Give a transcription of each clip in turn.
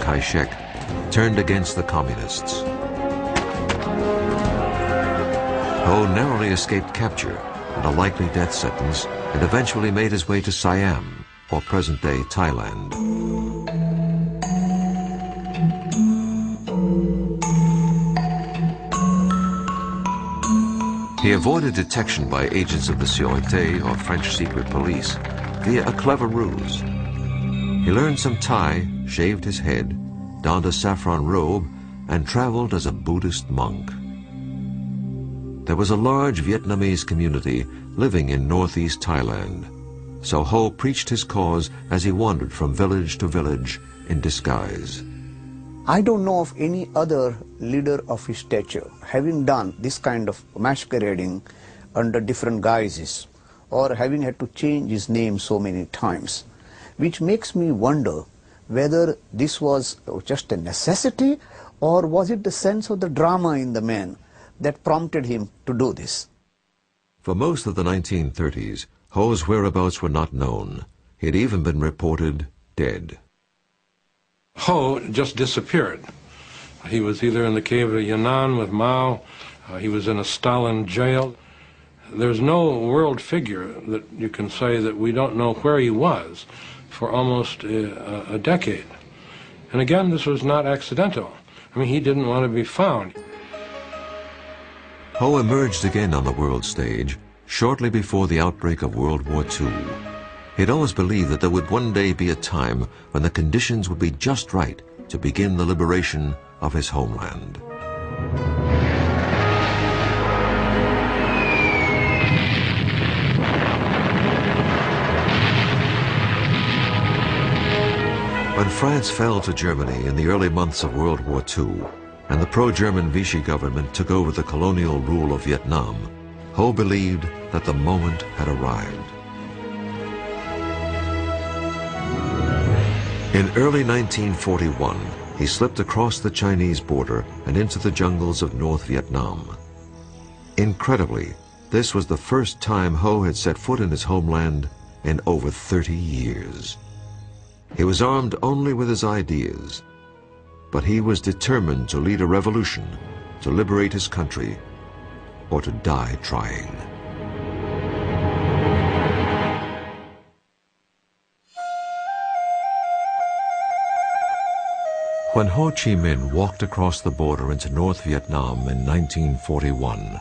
Chiang Kai-shek, turned against the communists. Ho narrowly escaped capture and a likely death sentence and eventually made his way to Siam, or present-day Thailand. He avoided detection by agents of the Sûreté, or French secret police, via a clever ruse. He learned some Thai, shaved his head, donned a saffron robe, and traveled as a Buddhist monk. There was a large Vietnamese community living in northeast Thailand, so Ho preached his cause as he wandered from village to village in disguise. I don't know of any other leader of his stature having done this kind of masquerading under different guises, or having had to change his name so many times, which makes me wonder whether this was just a necessity, or was it the sense of the drama in the man that prompted him to do this. For most of the 1930s, Ho's whereabouts were not known. He had even been reported dead. Ho just disappeared. He was either in the cave of Yan'an with Mao, he was in a Stalin jail. There's no world figure that you can say that we don't know where he was for almost a decade. And again, this was not accidental. I mean, he didn't want to be found. Ho emerged again on the world stage shortly before the outbreak of World War II. He'd always believed that there would one day be a time when the conditions would be just right to begin the liberation of his homeland. When France fell to Germany in the early months of World War II, and the pro-German Vichy government took over the colonial rule of Vietnam, Ho believed that the moment had arrived. In early 1941, he slipped across the Chinese border and into the jungles of North Vietnam. Incredibly, this was the first time Ho had set foot in his homeland in over 30 years. He was armed only with his ideas, but he was determined to lead a revolution, to liberate his country, or to die trying. When Ho Chi Minh walked across the border into North Vietnam in 1941,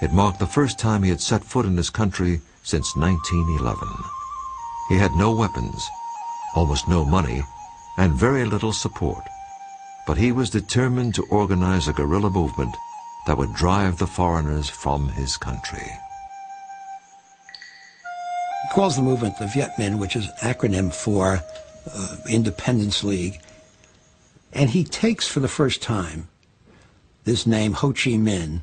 it marked the first time he had set foot in his country since 1911. He had no weapons, almost no money, and very little support. But he was determined to organize a guerrilla movement that would drive the foreigners from his country. He calls the movement the Viet Minh, which is an acronym for Independence League. And he takes for the first time this name Ho Chi Minh,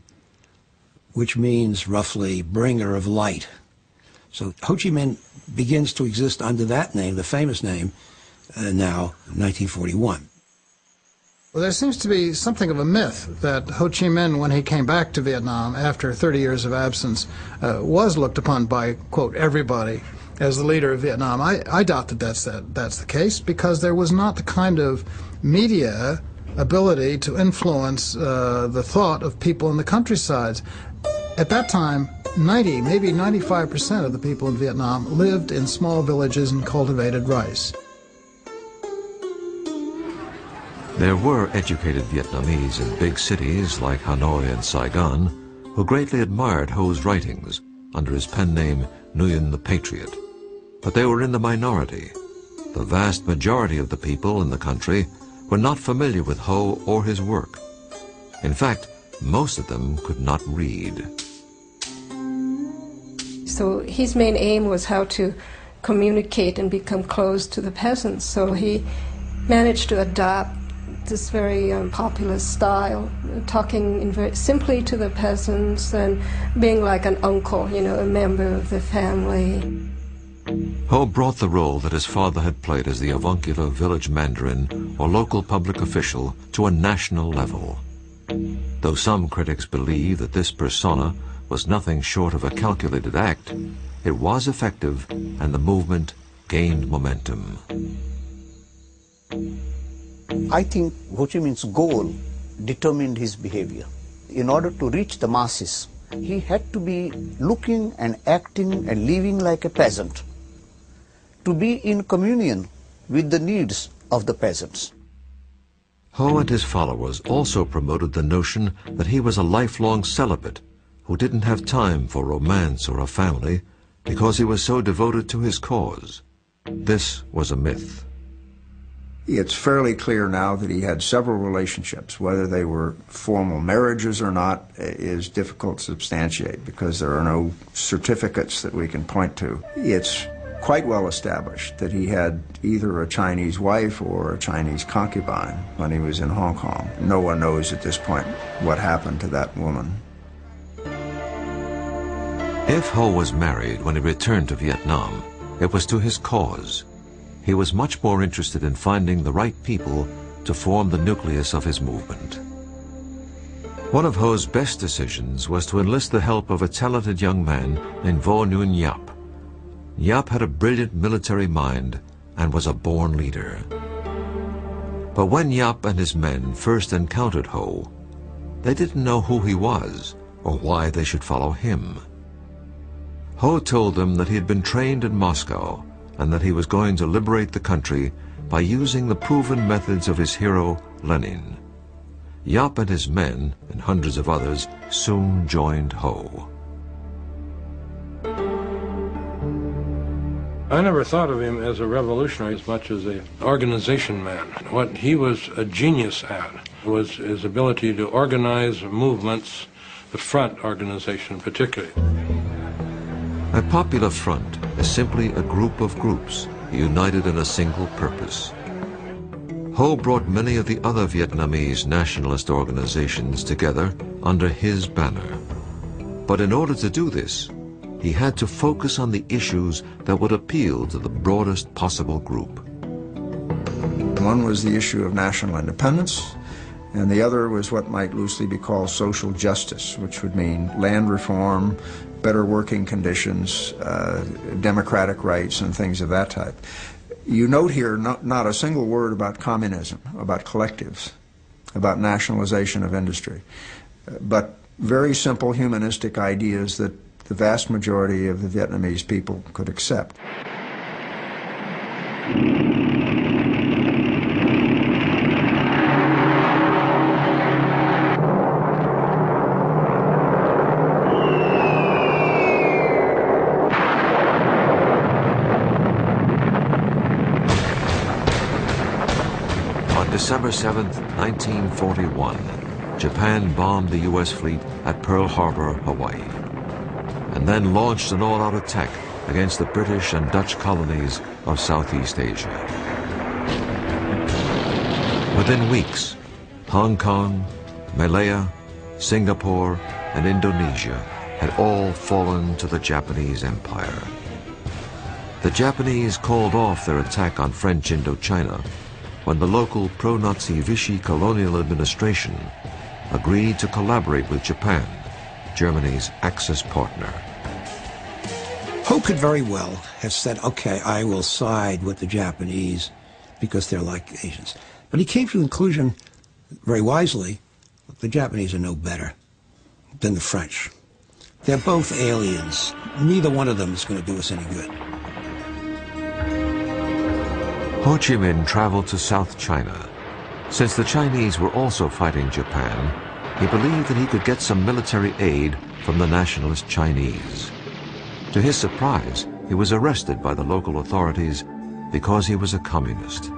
which means roughly bringer of light. So Ho Chi Minh begins to exist under that name, the famous name, now, 1941. Well, there seems to be something of a myth that Ho Chi Minh, when he came back to Vietnam after 30 years of absence, was looked upon by, quote, everybody as the leader of Vietnam. I doubt that that's the case, because there was not the kind of media ability to influence the thought of people in the countryside. At that time, 90, maybe 95% of the people in Vietnam lived in small villages and cultivated rice. There were educated Vietnamese in big cities like Hanoi and Saigon who greatly admired Ho's writings under his pen name Nguyen the Patriot. But they were in the minority. The vast majority of the people in the country were not familiar with Ho or his work. In fact, most of them could not read. So his main aim was how to communicate and become close to the peasants. So he managed to adopt this very popular style, talking very simply to the peasants and being like an uncle, you know, a member of the family. Ho brought the role that his father had played as the avuncular village mandarin or local public official to a national level. Though some critics believe that this persona was nothing short of a calculated act, it was effective and the movement gained momentum. I think Ho Chi Minh's goal determined his behavior. In order to reach the masses, he had to be looking and acting and living like a peasant, to be in communion with the needs of the peasants. Ho and his followers also promoted the notion that he was a lifelong celibate who didn't have time for romance or a family because he was so devoted to his cause. This was a myth. It's fairly clear now that he had several relationships. Whether they were formal marriages or not is difficult to substantiate because there are no certificates that we can point to. It's quite well established that he had either a Chinese wife or a Chinese concubine when he was in Hong Kong. No one knows at this point what happened to that woman. If Ho was married when he returned to Vietnam, it was to his cause. He was much more interested in finding the right people to form the nucleus of his movement. One of Ho's best decisions was to enlist the help of a talented young man named Vo Nguyen Giap. Giap had a brilliant military mind and was a born leader. But when Giap and his men first encountered Ho, they didn't know who he was or why they should follow him. Ho told them that he had been trained in Moscow and that he was going to liberate the country by using the proven methods of his hero, Lenin. Giap and his men, and hundreds of others, soon joined Ho. I never thought of him as a revolutionary as much as an organization man. What he was a genius at was his ability to organize movements, the front organization particularly. A popular front is simply a group of groups united in a single purpose. Ho brought many of the other Vietnamese nationalist organizations together under his banner. But in order to do this, he had to focus on the issues that would appeal to the broadest possible group. One was the issue of national independence, and the other was what might loosely be called social justice, which would mean land reform, better working conditions, democratic rights, and things of that type. You note here not a single word about communism, about collectives, about nationalization of industry, but very simple humanistic ideas that the vast majority of the Vietnamese people could accept. December 7, 1941, Japan bombed the U.S. fleet at Pearl Harbor, Hawaii, and then launched an all-out attack against the British and Dutch colonies of Southeast Asia. Within weeks, Hong Kong, Malaya, Singapore, and Indonesia had all fallen to the Japanese Empire. The Japanese called off their attack on French Indochina when the local pro-Nazi Vichy colonial administration agreed to collaborate with Japan, Germany's Axis partner. Ho could very well have said, okay, I will side with the Japanese because they're like Asians. But he came to the conclusion, very wisely, the Japanese are no better than the French. They're both aliens. Neither one of them is going to do us any good. Ho Chi Minh traveled to South China. Since the Chinese were also fighting Japan, he believed that he could get some military aid from the nationalist Chinese. To his surprise, he was arrested by the local authorities because he was a communist.